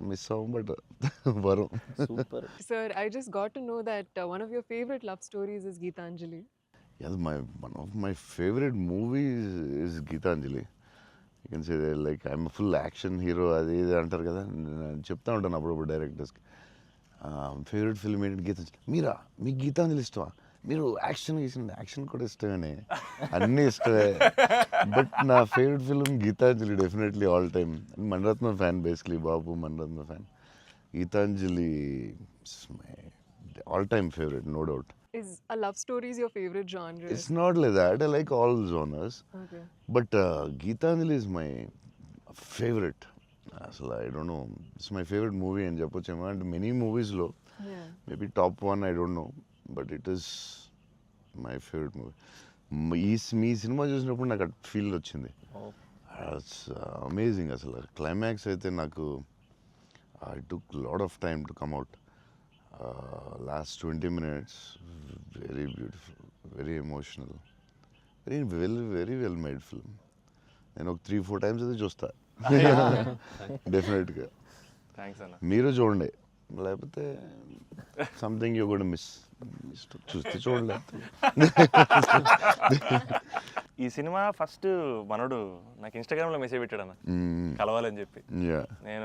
Miss అవ్వం but వరం. Super. Sir, I just got to know that one of your favorite love stories is Geetanjali. Yes, one of my favorite movies is Geetanjali. You can say that, like, I'm a full action hero, అది ఇది అంటారు కదా, నేను చెప్తా ఉంటాను అప్పుడప్పుడు డైరెక్టర్స్కి. Favourite film ఏంటి గీతాంజలి. మీరా, మీకు గీతాంజలి ఇష్టమా, మీరు యాక్షన్ కూడా ఇష్టమేనే, అన్నీ ఇష్టమే. బట్ నా favourite film Gitanjali definitely all time. Mani Ratnam fan basically, Babu Mani Ratnam fan. Gitanjali my all time favourite, no doubt. Is a love story is your favorite genre? It's not like that. I like all genres. Okay. But Geetanjali is my favorite. అసలు I don't know, it's my favourite movie అని చెప్పొచ్చేమో. అంటే many మూవీస్లో Yeah. Maybe top 1 I don't know, but it is my favourite movie. Me cinema చూసినప్పుడు నాకు feel వచ్చింది. It's amazing. అసలు climax అయితే నాకు I took lot of time to come out. Last 20 minutes very beautiful, very emotional, very well made film. నేను ఒక 3-4 times అయితే చూస్తా డెఫినెట్గా. థ్యాంక్స్ అన్న. మీరు చూడండి, లేకపోతే సంథింగ్ యూ కూడా మిస్. చూస్తే చూడండి. ఈ సినిమా ఫస్ట్ మనోడు నాకు ఇన్స్టాగ్రామ్లో మెసేజ్ పెట్టాడు అన్న, కలవాలని చెప్పి. యా, నేను